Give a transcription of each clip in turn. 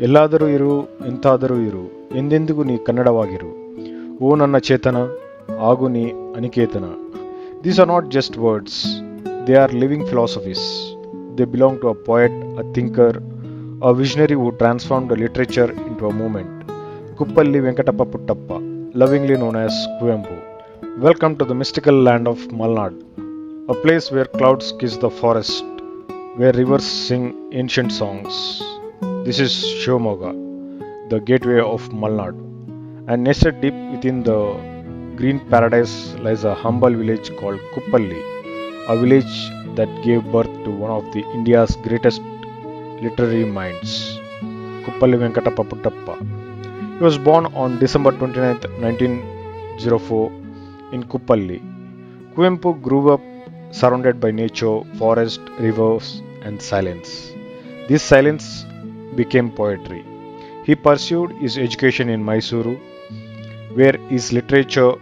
ಎಲ್ಲಾದರೂ ಇರು, ಎಂತಾದರೂ ಇರು, ಎಂದೆಂದಿಗೂ ನೀ ಕನ್ನಡವಾಗಿರು. ಓ ನನ್ನ ಚೇತನ, ಆಗು ನೀ ಅನಿಕೇತನ. These are not just words, they are living philosophies. They belong to a poet, a thinker, a visionary who transformed the literature into a movement. Kuppalli Venkatappa Puttappa, lovingly known as Kuvempu. Welcome to the mystical land of Malnad, a place where clouds kiss the forest, where rivers sing ancient songs. This is Shivamogga, the gateway of Malnad, and nestled deep within the green paradise lies a humble village called Kuppalli, a village that gave birth to one of the India's greatest literary minds, Kuppalli Venkatappa Puttappa. He was born on December 29, 1904 in Kuppalli. Kuvempu grew up surrounded by nature, forest, rivers and silence. This silence became poetry. He pursued his education in Mysuru, where his literature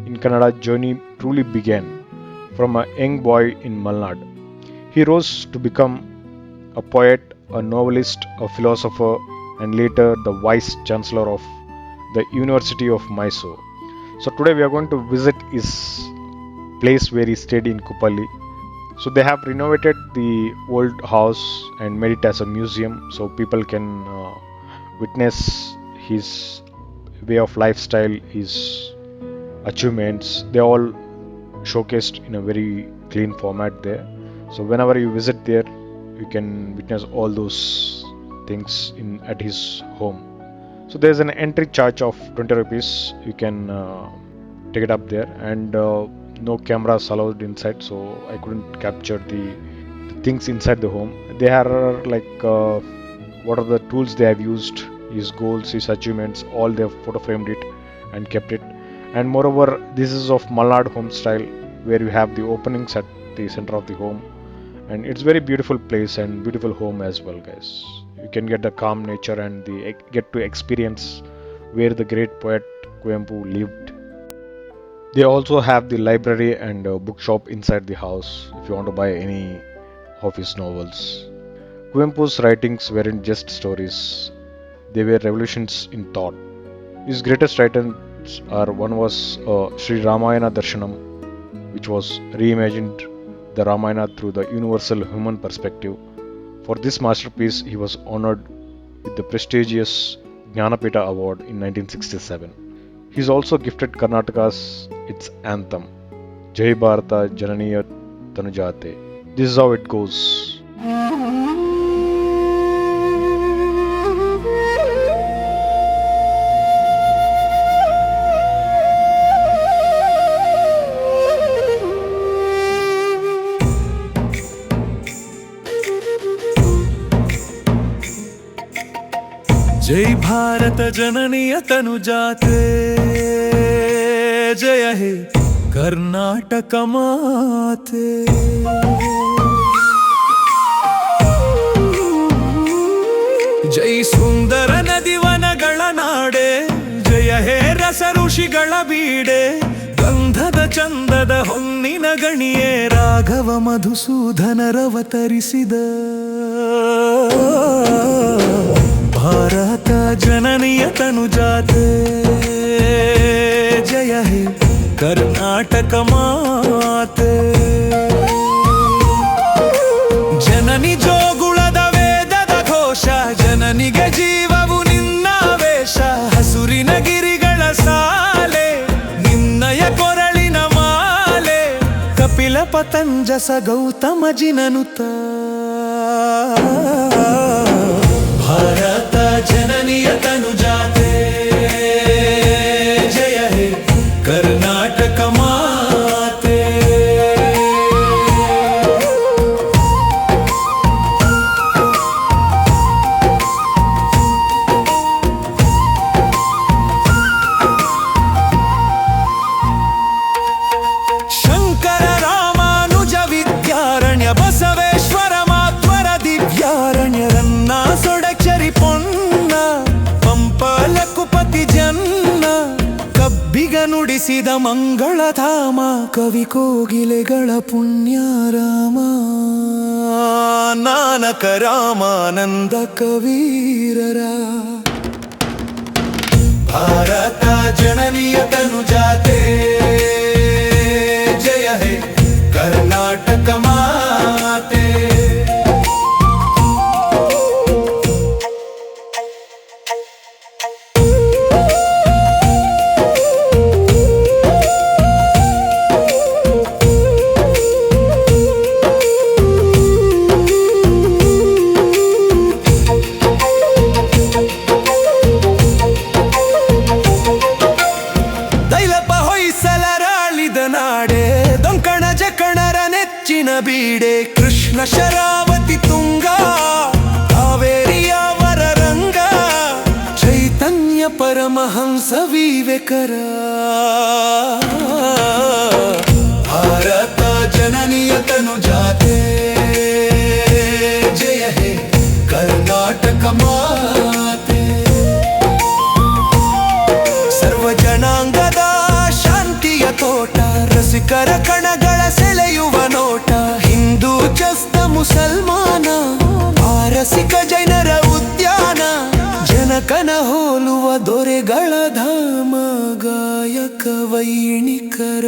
in Kannada journey truly began. From a young boy in Malnad, he rose to become a poet, a novelist, a philosopher, and later the vice chancellor of the University of Mysore. So today we are going to visit his place where he stayed in Kuppalli. So they have renovated the old house and made it as a museum, so people can witness his way of lifestyle, his achievements. They all showcased in a very clean format there. So whenever you visit there, you can witness all those things at his home. So there's an entry charge of 20 rupees. You can take it up there, and no cameras allowed inside, so I couldn't capture the things inside the home. They are like what are the tools they have used, his goals, his achievements, all they have photo framed it and kept it. And moreover, this is of Malnad home style, where you have the openings at the center of the home, and it's very beautiful place and beautiful home as well, guys. You can get the calm nature and get to experience where the great poet Kuvempu lived. They also have the library and bookshop inside the house if you want to buy any of his novels. Kuvempu's writings weren't just stories, they were revolutions in thought. His greatest writings are, one was Sri Ramayana Darshanam, which was reimagined the Ramayana through the universal human perspective. For this masterpiece, he was honored with the prestigious Jnanpith Award in 1967. He is also gifted Karnataka's its anthem, Jai Bharata Jananiya Tanujate. This is how it goes. जय भारत जननीय तनुजाते, जय हे कर्नाटक माते. जय सुंदर नदी वनಗಳ ನಾಡೆ, ಜಯ ಹೇ ರಸ ಋಷಿಗಳ ಬೀಡೆ. ಗಂಧದ ಚಂದದ ಹೊನ್ನಿನ ಗಣಿಯೇ ರಾಘವ ಮಧುಸೂದನರವತರಿಸಿದ ಭಾರತ ಜನನಿಯ ತನುಜಾತೆ, ಜಯ ಹೇ ಕರ್ನಾಟಕ ಮಾತೆ. ಜನನಿ ಜೋಗುಳದ ವೇದದ ಘೋಷ, ಜನನಿಗೆ ಜೀವವು ನಿನ್ನಾವೇಶ. ಹಸುರಿನ ಗಿರಿಗಳ ಸಾಲೆ, ನಿನ್ನಯ ಕೊರಳಿನ ಮಾಲೆ. ಕಪಿಲ ಪತಂಜಸ ಗೌತಮ ಜಿನನುತ ಭಾರತ ಜನನಿಯ ತನುಜಾತೆ, ಜಯ ಹೇ ಕರ್ನಾಟಕ ಮಾತೆ. ಶಂಕರ ರಾಮಾನುಜ ವಿದ್ಯಾರಣ್ಯ ಬಸವೇಶ್ವರ ನುಡಿದ ಮಂಗಳಧಾಮ ಕವಿ ಕೋಗಿಲೆಗಳ ಪುಣ್ಯರಾಮ ನಾನಕ ರಾಮಾನಂದ ಕವೀರರ ಭಾರತ ಜನನಿಯ ತನು ಜಾತೆ ಜಯ ಹೇ ಕರ್ನಾಟಕ ಮಾತೆ ಬೀಡೆ ಕೃಷ್ಣ ಶರಾವತಿ ತುಂಗ ಕಾವೇರಿಯ ವರರಂಗ ಚೈತನ್ಯ ಪರಮಹಂಸ ವಿವೇಕರ ಭಾರತ ಜನನಿಯ ತನು ಜಾತೆ ಜಯ ಹೇ ಕರ್ನಾಟಕ ಮಾತೆ ಸರ್ವ ಜನಾಂಗದ ಶಾಂತಿಯ ತೋಟ ರಸಿಕರ ಕಣಗಳ ಸೆಳೆಯುವ ನೋಟ ಹಿಂದೂ ಕ್ರೈಸ್ತ ಮುಸಲ್ಮಾನ ಪಾರಸಿಕ ಜೈನರ ಉದ್ಯಾನ ಜನಕನ ಹೋಲುವ ದೊರೆಗಳ ಧಾಮ ಗಾಯಕ ವೈಣಿಕರ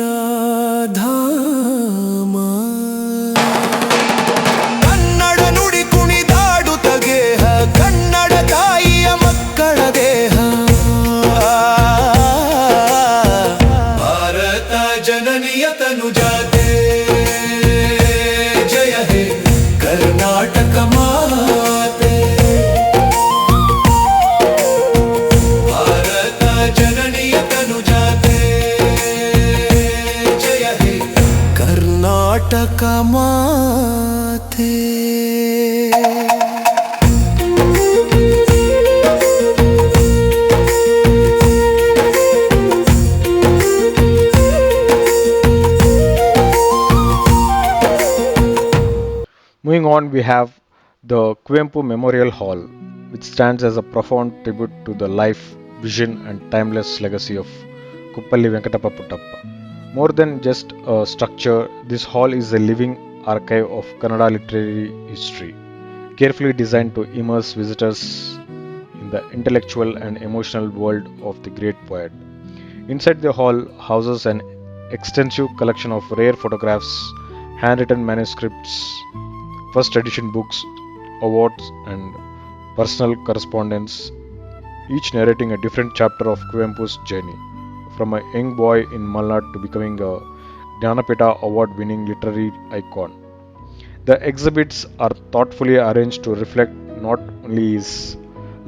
ಧಾಮ ಕನ್ನಡ ನುಡಿ ಕುಣಿದಾಡುತ್ತ ಗೇಹ ಕನ್ನಡ ತಾಯಿಯ ಮಕ್ಕಳ ದೇಹ ಭಾರತ ಜನನಿಯ ತನು ಜಾತೆ ಜಯ ಹೇ ಕರ್ನಾಟಕ ಮಾತೆ ಭಾರತ ಜನನಿಯ ತನು ಜಾತೆ ಜಯ ಹೇ ಕರ್ನಾಟಕ ಮಾತೆ Moving on, we have the Kuvempu Memorial Hall, which stands as a profound tribute to the life, vision, and timeless legacy of Kuppalli Venkatappa Puttappa. More than just a structure, this hall is a living archive of Kannada literary history, carefully designed to immerse visitors in the intellectual and emotional world of the great poet. Inside the hall houses an extensive collection of rare photographs, handwritten manuscripts, first edition books, awards, and personal correspondence, each narrating a different chapter of Kuvempu's journey, from a young boy in Malnad to becoming a Jnanpith Award winning literary icon. The exhibits are thoughtfully arranged to reflect not only his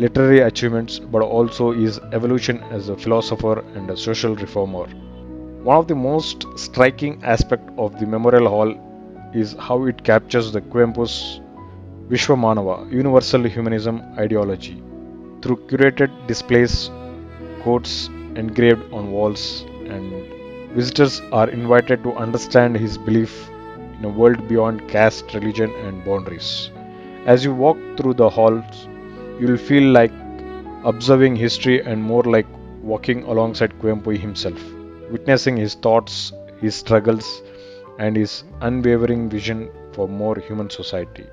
literary achievements but also his evolution as a philosopher and a social reformer. One of the most striking aspects of the Memorial Hall is how it captures the Kuvempu's Vishwa Manava, universal humanism ideology. Through curated displays, quotes engraved on walls, and visitors are invited to understand his belief in a world beyond caste, religion, and boundaries. As you walk through the halls, you will feel like observing history and more like walking alongside Kuvempu himself, witnessing his thoughts, his struggles, and his unwavering vision for more human society.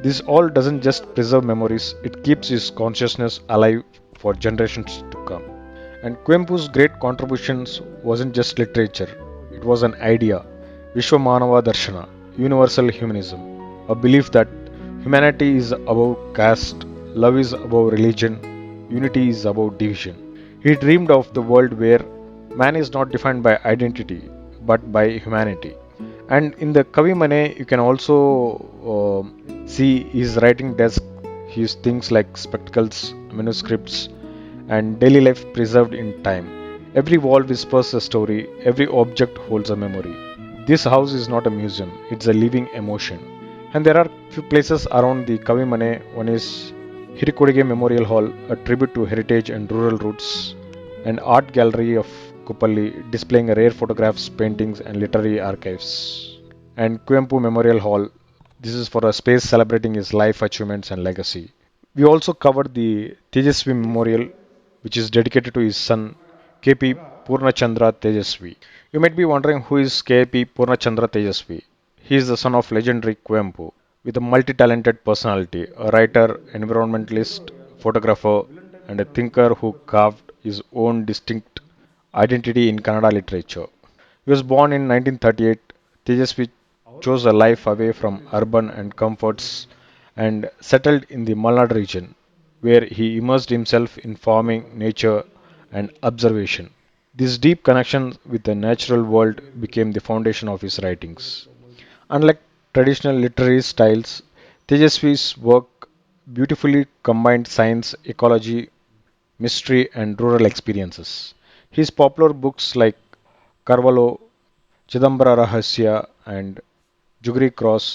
This all doesn't just preserve memories, it keeps his consciousness alive for generations to come. And Kuvempu's great contributions wasn't just literature, it was an idea, Vishwa Manava Darshana, universal humanism, a belief that humanity is above caste, love is above religion, unity is above division. He dreamed of the world where man is not defined by identity but by humanity. And in the Kavi Mane, you can also see his writing desk, his things like spectacles, manuscripts, and daily life preserved in time. Every wall whispers a story, every object holds a memory. This house is not a museum, it's a living emotion. And there are few places around the Kavi Mane. One is Hirikodige Memorial Hall, a tribute to heritage and rural roots, an art gallery of Kuppalli displaying rare photographs, paintings, and literary archives. And Kuvempu Memorial Hall, this is for a space celebrating his life achievements and legacy. We also covered the Tejaswi Memorial, which is dedicated to his son KP Poornachandra Tejaswi. You might be wondering who is KP Poornachandra Tejaswi. He is the son of legendary Kuvempu, with a multi-talented personality, a writer, environmentalist, photographer, and a thinker who carved his own distinct identity in Kannada literature. He was born in 1938. Tejasvi chose a life away from urban and comforts and settled in the Malnad region, where he immersed himself in farming, nature, and observation. This deep connection with the natural world became the foundation of his writings. Unlike traditional literary styles, Tejasvi's work beautifully combined science, ecology, mystery, and rural experiences. His popular books like Karvalo, Chidambara Rahasya, and Jugri Cross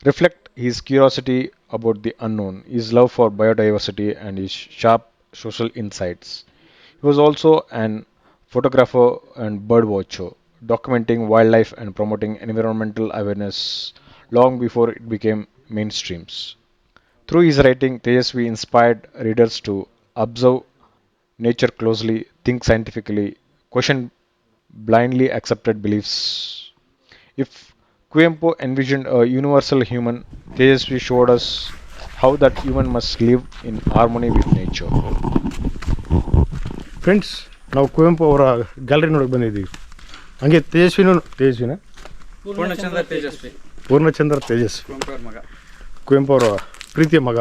reflect his curiosity about the unknown, his love for biodiversity, and his sharp social insights. He was also an photographer and bird watcher, documenting wildlife and promoting environmental awareness long before it became mainstreams. Through his writing, Tejasvi inspired readers to observe nature closely, think scientifically, question blindly accepted beliefs. If Kuvempu envisioned a universal human, Tejasvi showed us how that human must live in harmony with nature. Friends, ನಾವು ಕುವೆಂಪು ಅವರ gallery ನೋಡಕ್ಕೆ ಬಂದಿದ್ದೀವಿ. ಹಂಗೆ ತೇಜಸ್ವಿನ ಪೂರ್ಣಚಂದ್ರ ತೇಜಸ್ವಿ, ಪೂರ್ಣಚಂದ್ರ ತೇಜಸ್ವಿ, ಕುವೆಂಪು ಅವ್ರ ಮಗ. ಕುವೆಂಪು ಅವರ ಪ್ರೀತಿಯ ಮಗ.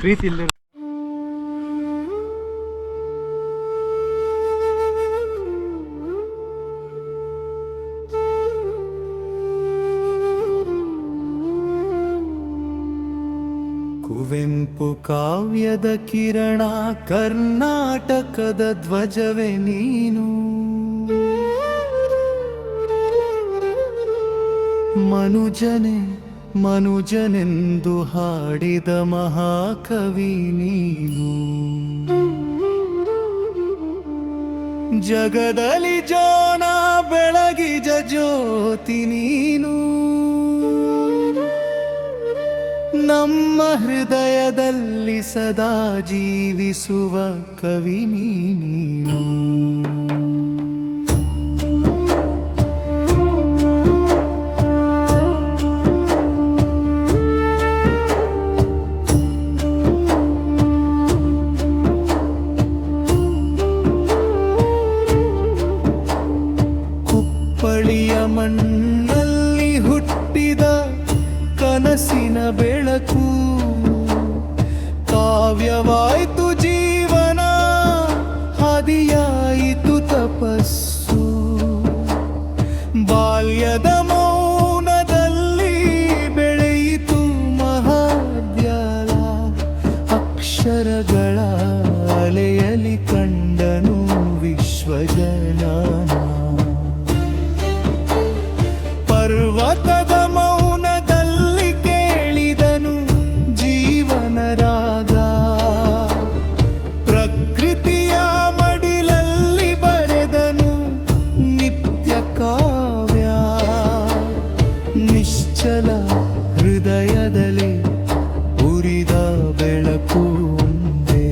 ಪ್ರೀತಿ ಇಲ್ಲ. ಕುವೆಂಪು ಕಾವ್ಯದ ಕಿರಣ, ಕರ್ನಾಟಕದ ಧ್ವಜವೇ ನೀನು. ಮನುಜನೆ ಮನುಜನೆಂದು ಹಾಡಿದ ಮಹಾಕವಿ ನೀನು. ಜಗದಲ್ಲಿ ಜೋನ ಬೆಳಗಿದ ಜ್ಯೋತಿ ನೀನು. ನಮ್ಮ ಹೃದಯದಲ್ಲಿ ಸದಾ ಜೀವಿಸುವ ಕವಿ ನೀನು. ಕುಪ್ಪಳಿಯ ಮಣ್ಣಲ್ಲಿ ಹುಟ್ಟಿದ ಕನಸಿನ ಬೆಳಕು, ಕಾವ್ಯವಾಯಿತು ಜೀವನ, ಹಾದಿಯಾಯಿತು ತಪಸ್ಸು. ಬಾಲ್ಯದ ಮೌನದಲ್ಲಿ ಬೆಳೆಯಿತು ಮಹಾದ್ಯಾಲ, ಅಕ್ಷರಗಳ ಅಲೆಯಲಿ ಕಂಡನು ವಿಶ್ವಜನಾನ. ಪರ್ವತದ ಮೌನದಲ್ಲಿ ಕೇಳಿದನು ಜೀವನ ರಾಗ, ಪ್ರಕೃತಿಯ ಮಡಿಲಲ್ಲಿ ಬರೆದನು ನಿತ್ಯ ಕಾವ್ಯ. ನಿಶ್ಚಲ ಹೃದಯದಲ್ಲಿ ಉರಿದ ಬೆಳಕು ಒಂದೇ,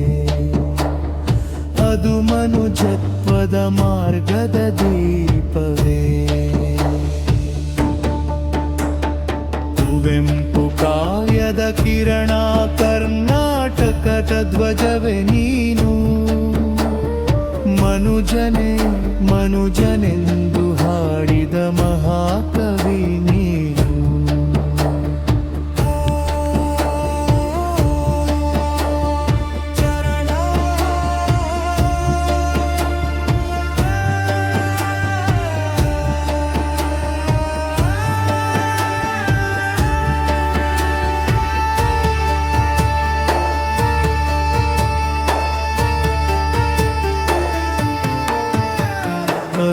ಅದು ಮನುಜತ್ವದ ಮಾರ್ಗದ ದೀಪವೇ. ಕುವೆಂಪು ಕಾವ್ಯದ ಕಿರಣ, ಕರ್ನಾಟಕದ ಧ್ವಜವೇ ನೀನು. ಮನುಜನೆ ಮನುಜನೆಂದು ಹಾಡಿದ ಮಹಾಕವಿ ನೀನು.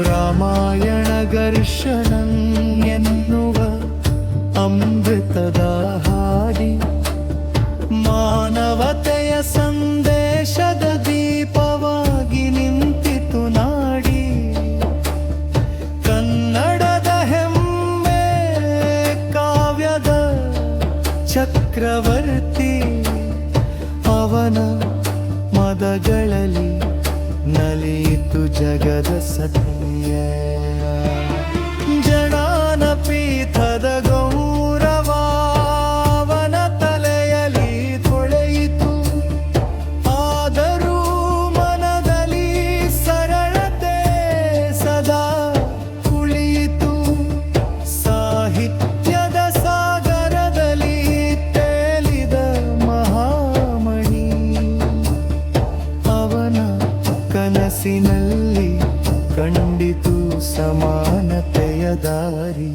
ರಾಮಾಯಣ ಘರ್ಷಣಂ ಎನ್ನುವ ಅಮೃತದ ಹಾಡಿ, ಮಾನವತೆಯ ಸಂದೇಶದ ದೀಪವಾಗಿ ನಿಂತಿತು ನಾಡಿ. ಕನ್ನಡದ ಹೆಮ್ಮೆ ಕಾವ್ಯದ ಚಕ್ರವರ್ತಿ, ಯುಗಗಳಲ್ಲಿ ನಲಿಯಿತು ಜಗದ ಸತ್ಯ. ಜನಾನಪೀಠದ ಗೌರವನ ತಲೆಯಲ್ಲಿ ತೊಳೆಯಿತು. ಆದರೂ ಮನದಲ್ಲಿ ಸರಳತೆ ಸದಾ ಕುಳಿತು. ಸಾಹಿತ್ಯದ ಸಾಗರದಲ್ಲಿ ತೇಲಿದ ಮಹಾಮಣಿ ಅವನ ಕನಸಿನಲ್ಲಿ ಕಂಡಿತು ಸಮಾನತೆಯ ದಾರಿ.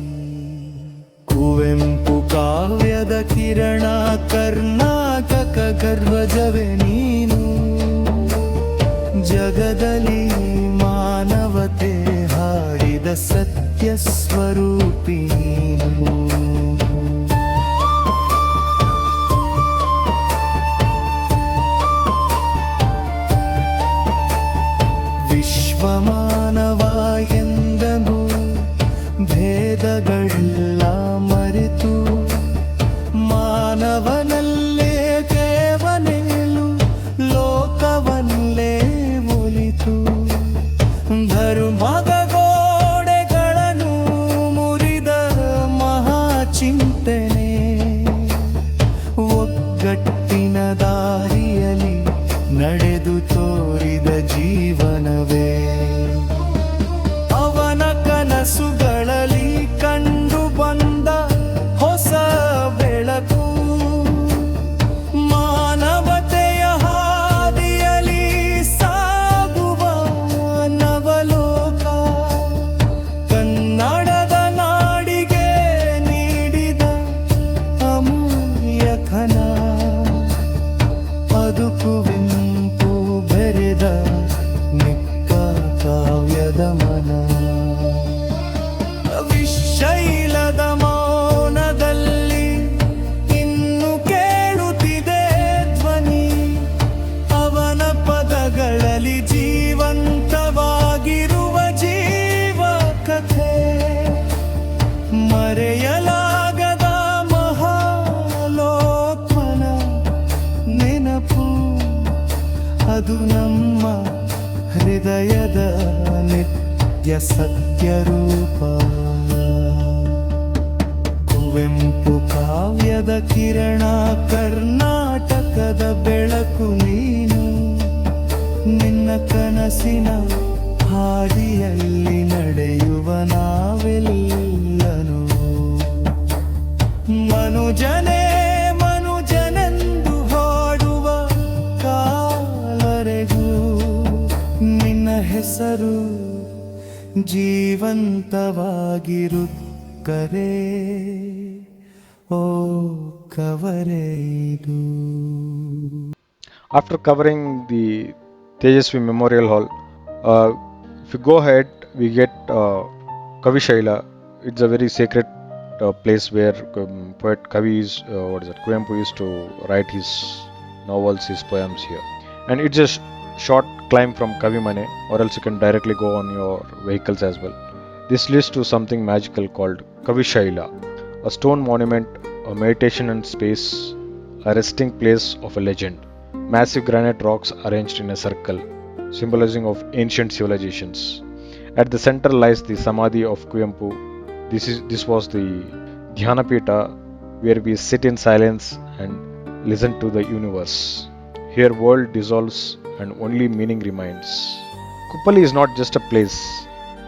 ಕುವೆಂಪು ಕಾವ್ಯದ ಕಿರಣ ಕರ್ನಾಟಕ ಗರ್ವಜವೇ ನೀನು. ಜಗದಲ್ಲಿ ಮಾನವತೆ ಹಾಡಿದ ಸತ್ಯ ಸ್ವರೂಪಿ ನೀನು. ವಿಶ್ವ ಮಾನವ ಎಂದನು ಭೇದಗಳೆಲ್ಲ ಮರೆತು. ಮಾನವನಲ್ಲೇ ಕೇವಲೇಲು ಲೋಕವಲ್ಲೇ ಒಲಿತು. ಧರ್ಮದ ಗೋಡೆಗಳನ್ನು ಮುರಿದ ಮಹಾಚಿಂತನೆ. ಒಗ್ಗಟ್ಟಿನ ದಾರಿಯಲ್ಲಿ ನಡೆದು ತೋರಿದ ಜೀವನವೇ. ಅವನ ಕನಸುಗಳಲ್ಲಿ ಕಂಡು ಬಂದ ಹೊಸ ಬೆಳಕು. ಮಾನವತೆಯ ಹಾದಿಯಲ್ಲಿ ಸಾಗುವ ನವಲೋಕ. ಕನ್ನಡದ ನಾಡಿಗೆ ನೀಡಿದ ಅಮೂಲ್ಯ ಖನ. ಅದು ಕುವೆಂಪು ಬೆರೆದ ನಿಕ್ಕ ಕಾವ್ಯದ ಮನ. ವಿಶೈಲದ ಮೌನದಲ್ಲಿ ಇನ್ನು ಕೇಳುತ್ತಿದೆ ಧ್ವನಿ. ಅವನ ಪದಗಳಲ್ಲಿ ಜೀವಂತವಾಗಿರುವ ಜೀವ ಕಥೆ. ಮರೆಯಲಾಗದ ಮಹಾಲೋಕನ ನೆನಪು. ಅದು ನಮ್ಮ ಹೃದಯದ ನಿತ್ಯ ಸತ್ಯ ರೂಪ. ಕುವೆಂಪು ಕಾವ್ಯದ ಕಿರಣ ಕರ್ನಾಟಕದ ಬೆಳಕು ನೀನು. ನಿನ್ನ ಕನಸಿನ ಹಾದಿಯಲ್ಲಿ ನಡೆಯುವ ನಾವೆಲ್ಲನು. ಮನುಜನೇ ಮನುಜನೆಂದು ಹಾಡುವ ಕಾಲರೆಗೂ ನಿನ್ನ ಹೆಸರು ಜೀವಂತವಾಗಿರುತ್ತರೆ. ಓ ಕವರೇದು. After covering the Tejaswi Memorial Hall, if you go ahead, we get Kavishaila. It's a very sacred place where poet Kavi Kuvempu used to write his novels, his poems here. And it's a short climb from Kavi Mane, or else you can directly go on your vehicles as well. This leads to something magical called Kavishaila, a stone monument, a meditation and space, a resting place of a legend. Massive granite rocks arranged in a circle, symbolizing of ancient civilizations. At the center lies the Samadhi of Kuvempu. This was the Jnanpith, where we sit in silence and listen to the universe. Here world dissolves and only meaning remains. Kuppalli is not just a place,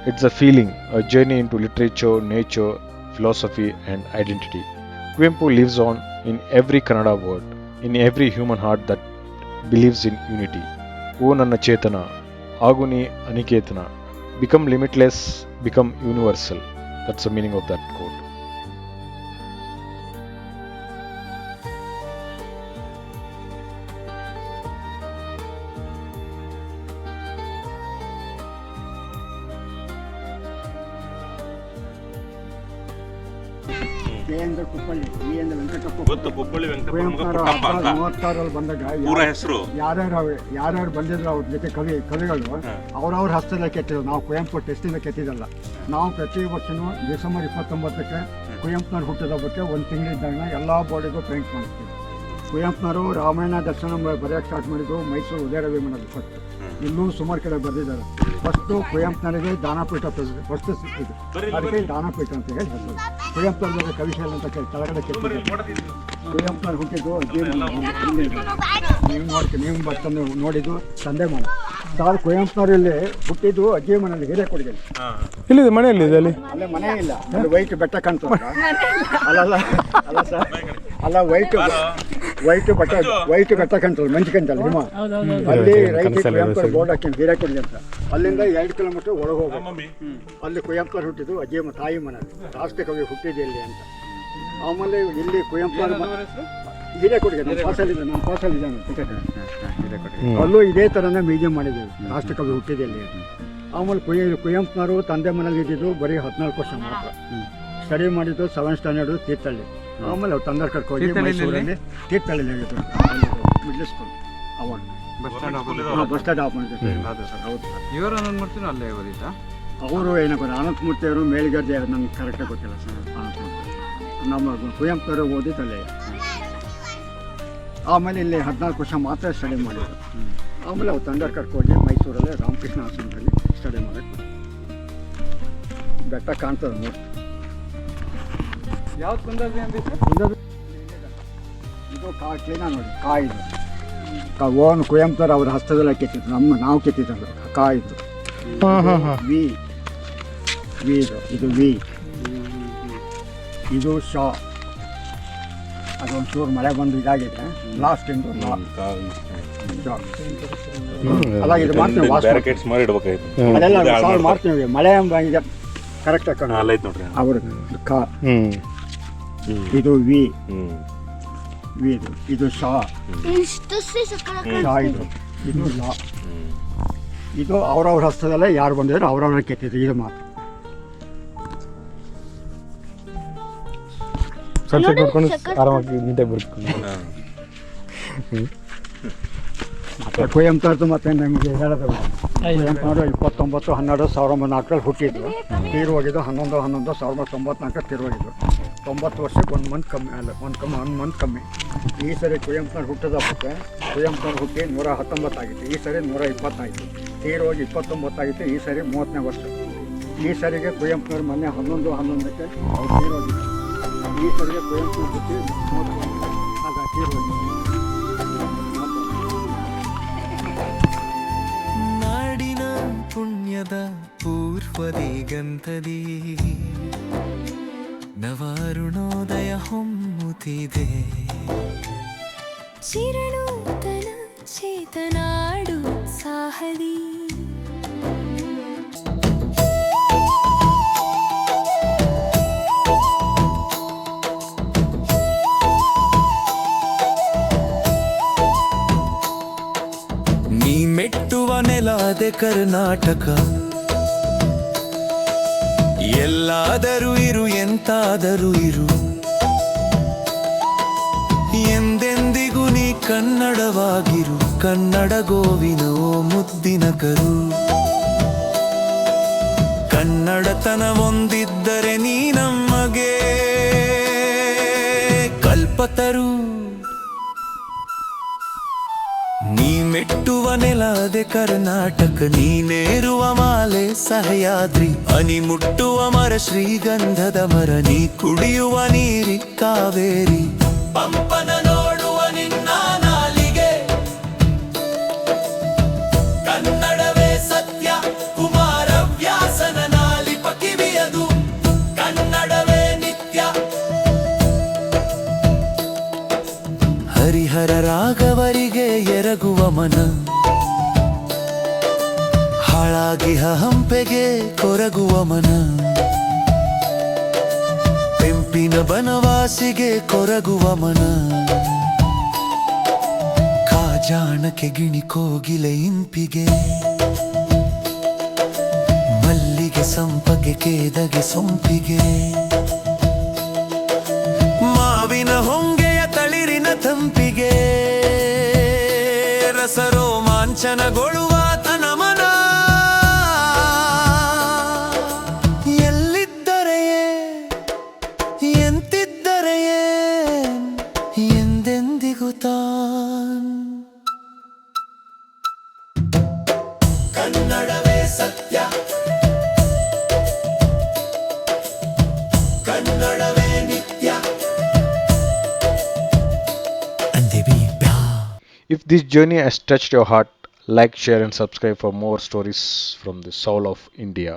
it's a feeling, a journey into literature, nature, philosophy and identity. Kuvempu lives on in every Kannada word, in every human heart that believes in unity. O nanna chetana, aguni aniketana, become limitless, become universal. That's the meaning of that quote. Kuppalli Venkatappa ಗೊತ್ತು ಕುಪ್ಪಳ್ಳಿ ವೆಂಕಟಪ್ಪ ಪುಟ್ಟಪ್ಪ ಅಂತ 36ರಲ್ಲಿ ಬಂದಾಗ ಪೂರ ಹೆಸರು ಯಾರ್ಯಾರು ಬಂದಿದ್ರು ಅವ್ರ ಜೊತೆ ಕವಿಗಳು ಅವ್ರವ್ರ ಹಸ್ತದಲ್ಲೇ ಕೆತ್ತಿದ್ರು. ನಾವು ಕುವೆಂಪು ಟೆಸ್ಟಿಂದ ಕೆತ್ತಿದಲ್ಲ. ನಾವು ಪ್ರತಿ ವರ್ಷನೂ ಡಿಸೆಂಬರ್ 29ಕ್ಕೆ ಕುವೆಂಪುನವ್ರ ಹುಟ್ಟಿದ ಹಬ್ಬಕ್ಕೆ ಒಂದು ತಿಂಗಳಿದ್ದಾಗ ಎಲ್ಲ ಬೋರ್ಡಿಗೂ ಪೇಂಟ್ ಮಾಡಿಸ್ತೀವಿ. ಕುವೆಂಪುನವರು ರಾಮಾಯಣ ದರ್ಶನ ಬರೆಯೋಕ್ಕೆ ಸ್ಟಾರ್ಟ್ ಮಾಡಿದ್ದು ಮೈಸೂರು ಉದಯರವಿ ಮಾಡೋದು ಫಸ್ಟ್. ಇಲ್ಲೂ ಸುಮಾರು ಕಡೆ ಬರೆದಿದ್ದಾರೆ. ಫಸ್ಟು ಕುವೆಂಪುನವರಿಗೆ ದಾನಪೀಠ ಫಸ್ಟ್ ಸಿಕ್ಕಿದ್ದು, ಅದಕ್ಕೆ ದಾನಪೀಠ ಅಂತ ಹೇಳಿ ಹೆಸರು. ಕುವೆಂಪುನವ್ರ ಬಗ್ಗೆ ಕವಿಶಾಲ ಅಂತ ಕೆಳಗಡೆ ಕೆತ್ತಿದ್ದಾರೆ. ಕುವೆಂಪುನವ್ರು ಹುಟ್ಟಿದ್ದು ನೀವು ಬರ್ತಂದು ನೋಡಿದ್ದು ತಂದೆ ಮನೆ. ಸಾರ್ ಕುವೆಂಪುನವ್ರು ಇಲ್ಲಿ ಹುಟ್ಟಿದ್ದು ಅಜ್ಜಿ ಮನೆಯಲ್ಲಿ ಹಿರೇಕೊಡಿಗೆ. ಇಲ್ಲಿದೆ ಮನೆಯಲ್ಲಿದೆ ಅಲ್ಲಿ. ಅಲ್ಲೇ ಮನೆ ಇಲ್ಲ, ಅಲ್ಲಿ ವೈಟ್ ಬೆಟ್ಟ ಕಾಣ್ತದ. ಅಲ್ಲ ಅಲ್ಲ ಸರ್, ಅಲ್ಲ ವೈಟ್ ಬೆಟ್ಟ, ವೈಟ್ ಬೆಟ್ಟ ಕಾಣ್ತದೆ, ಮಂಜು ಕಾಣ್ತಲ್ಲ ಹಿಮ. ಅಲ್ಲಿ ರೈಟ್ ಕುವೆಂಪುರ ಬೋರ್ಡ್ ಹಾಕಿ ಹಿರೇಕೊಡಿಗೆ ಅಂತ. ಅಲ್ಲಿಂದ 2 ಕಿಲೋಮೀಟರ್ ಒಳಗೆ ಹೋಗ್ಬೇಕು. ಅಲ್ಲಿ ಕುವೆಂಪುನವ್ರು ಹುಟ್ಟಿದ್ದು ಅಜ್ಜಿ ತಾಯಿ ಮನೆ, ರಾಷ್ಟ್ರ ಕವಿ ಹುಟ್ಟಿದ್ದು ಇಲ್ಲಿ ಅಂತ. ಆಮೇಲೆ ಇಲ್ಲಿ ಕುವೆಂಪುನವ್ರ ಹಿರೇಕೊಡಿಗೆ ನಮ್ಮ ಪಾಸಲ್ಲಿದ್ದಾನೆ ಟಿಕೆಟ್. ಅಲ್ಲೂ ಇದೇ ಥರನೇ ಮ್ಯೂಸಿಯಂ ಮಾಡಿದ್ದೇವೆ, ರಾಷ್ಟ್ರಕವಿ ಹುಟ್ಟಿದಲ್ಲಿ. ಆಮೇಲೆ ಕುವೆಂಪುನವರು ತಂದೆ ಮನೇಲಿ ಇದ್ದಿದ್ದು ಬರೀ 14 ವರ್ಷ ಮಾತ್ರ. ಸ್ಟಡಿ ಮಾಡಿದ್ದು 7th ಸ್ಟ್ಯಾಂಡರ್ಡು ತೀರ್ಥಹಳ್ಳಿ. ಆಮೇಲೆ ಅವ್ರು ತಂದೆ ಕರ್ಕೋಗಿ ಮೈಸೂರಲ್ಲಿ ತೀರ್ಥಹಳ್ಳಿ ಆಗಿದ್ದು ಮಿಡ್ಲ್ ಸ್ಕೂಲ್ ಅವಾಗ ಬಸ್ ಸ್ಟ್ಯಾಂಡ್ ಆಫ್ ಮಾಡಿದ್ರು. ಹೌದು ಸರ್. ಇವರು ಅನಂತಮೂರ್ತಿ ಅಲ್ಲೇ ಓದಿದ್ದ. ಅವರು ಏನೋ ಅನಂತಮೂರ್ತಿ ಅವರು ಮೇಲ್ಗರ್ಜೆ, ನಂಗೆ ಕರೆಕ್ಟಾಗಿ ಗೊತ್ತಿಲ್ಲ ಸರ್. ಅನಂತಮೂರ್ತಿ ನಮ್ಮ ಕುವೆಂಪುನವರು ಓದಿದ್ದಲ್ಲೇ. ಆಮೇಲೆ ಇಲ್ಲಿ 14 ವರ್ಷ ಮಾತ್ರ ಸ್ಟಡಿ ಮಾಡಿದ್ರು. ಆಮೇಲೆ ಅವ್ರು ತಂದೆ ಕರ್ಕೋಗಿ ಮೈಸೂರಲ್ಲಿ ರಾಮಕೃಷ್ಣ ಆಶ್ರಮದಲ್ಲಿ ಸ್ಟಡಿ ಮಾಡೋಕ್ಕೆ ಬೆಟ್ಟ ಕಾಣ್ತದೆ ನೋಡಿ. ಯಾವ್ದು ಬಂದದ್ದು ಇದು ಕ್ಲೀನ ನೋಡಿ, ಕಾಯಿದು ಓನ್ ಕುವೆಂಪುನವ್ರು ಅವ್ರ ಹಸ್ತದಲ್ಲೇ ಕೆತ್ತಿದ್ರು, ನಾವು ಕೆತ್ತಿದ್ದಲ್ಲ ಕಾಯಿದು. ವಿ ಇದು ವಿ, ಇದು ಶಾ. ಅದೊಂದು ಚೂರು ಮಳೆ ಬಂದು ಇದಾಗಿದೆ ಲಾಸ್ಟ್ ಇಂದು ಅಲ್ಲ. ಇದು ಮಾಡ್ತೀವಿ ಅದೆಲ್ಲ ಸಾಲ್ವ್ ಮಾಡ್ತೀವಿ. ಮಳೆ ಇದೆ ಕರೆಕ್ಟಾಗಿ ಅವ್ರ ಕಾ. ಇದು ವಿ, ಇದು ಶಾ, ಇದು ಲಾ. ಇದು ಅವ್ರವ್ರ ಹಸ್ತದಲ್ಲೇ ಯಾರು ಬಂದಿದ್ರು ಅವ್ರವ್ರ ಕೆತ್ತಿದ್ರು. ಇದು ಮಾತ್ರ ಸನ್ಸೆಟ್ ನೋಡ್ಕೊಂಡು ಆರಾಮಾಗಿ ನೀಟಾಗಿ ಬರ್ಬೇಕು. ಕುವೆಂಪುನವ್ರದ್ದು ಮತ್ತೆ ನಮಗೆ ಹೇಳೋದು, ಕುವೆಂಪುನವರು 29/12/1904 ಹುಟ್ಟಿದ್ರು. ತೀರೋಗಿದ್ದು 11/11/1994 ತೀರೋಗಿದ್ದು. 90 ವರ್ಷಕ್ಕೆ 1 ಮಂತ್ ಕಮ್ಮಿ ಅಲ್ಲ, 1 ಮಂತ್ ಕಮ್ಮಿ. ಈ ಸರಿ ಕುವೆಂಪುನವ್ರು ಹುಟ್ಟಿದ ಹಬ್ಬಕ್ಕೆ ಕುವೆಂಪುನವ್ರು ಹುಟ್ಟಿ 119 ಆಗಿತ್ತು. ಈ ಸರಿ 120 ಆಯಿತು. ತೀರೋಗಿ 29 ಆಗಿತ್ತು. ಈ ಸರಿ 30ನೇ ವರ್ಷ. ಈ ಸರಿಗೆ ಕುವೆಂಪುನವ್ರು ಮೊನ್ನೆ 11/11ಕ್ಕೆ ಅವ್ರು ತೀರೋಗಿದ್ದು. ಈ ಸರಿಗೆ ಕುವೆಂಪು ಹುಟ್ಟಿ 30 ಆಗ ತೀರೋಗಿ. ನಾಡಿನ ಪುಣ್ಯದ ಪೂರ್ವದಿಗಂತದಿ ನವಾರುಣೋದಯ ಹೊಮ್ಮುತ್ತಿದೆ. ಚಿರನೂತನ ಚೇತನಾಡು ಸಾಹದಿ ನೀ ಮೆಟ್ಟುವ ನೆಲದೆ ಕರ್ನಾಟಕ. ಎಲ್ಲಾದರೂ ಇರು, ಎಂತಾದರೂ ಇರು, ಎಂದೆಂದಿಗೂ ನೀ ಕನ್ನಡವಾಗಿರು. ಕನ್ನಡ ಗೋವಿನ ಓ ಮುದ್ದಿನ ಕರು. ಕನ್ನಡತನ ಒಂದಿದ್ದರೆ ನೀ ನಮಗೆ ಕಲ್ಪತರು. ನೀ ಮೆಟ್ಟುವ ನೆಲದೆ ಕರ್ನಾಟಕ, ನೀನೇರುವ ಮಾಲೆ ಸಹ್ಯಾದ್ರಿ. ಹನಿ ಮುಟ್ಟುವ ಮರ ಶ್ರೀಗಂಧದ ಮರ, ನೀ ಕುಡಿಯುವ ನೀರಿ ಕಾವೇರಿ. ಪಂಪನ ನೋಡುವ ನಿನ್ನ ನಾಲಿಗೆ, ಕನ್ನಡವೇ ಸತ್ಯ. ಕುಮಾರವ್ಯಾಸನ ನಾಲಿಪ ಕಿವಿಯದು, ಕನ್ನಡವೇ ನಿತ್ಯ. ಹರಿಹರ ರಾಘವರಿಗೆ ಎರಗುವ ಮನ, ಹಾಳಾಗಿ ಹಂಪೆಗೆ ಕೊರಗುವ ಮನ. ಪೆಂಪಿನ ಬನವಾಸಿಗೆ ಕೊರಗುವ ಮನ. ಕಾಜಾಣಕ್ಕೆ ಗಿಣಿ ಕೋಗಿಲೆ ಇಂಪಿಗೆ, ಮಲ್ಲಿಗೆ ಸಂಪಗೆ ಕೇದಗೆ ಸೊಂಪಿಗೆ. ಮಾವಿನ ಹೊಂಗೆಯ ತಳಿರಿನ ತಂಪಿಗೆ, ರಸರೋಮಾಂಚನಗೊಳ್ಳುವ ತನ ಮನ. ಎಲ್ಲಿದ್ದರೆಯೇ ಎಂತಿದ್ದರೆಯೇ ಎಂದೆಂದಿಗೂ ತಾ ಕನ್ನಡವೇ ನಿತ್ಯ ಅಂದೇವಿ ಬ್ಯಾ. If this journey has touched your heart, like, share, and subscribe for more stories from the soul of India.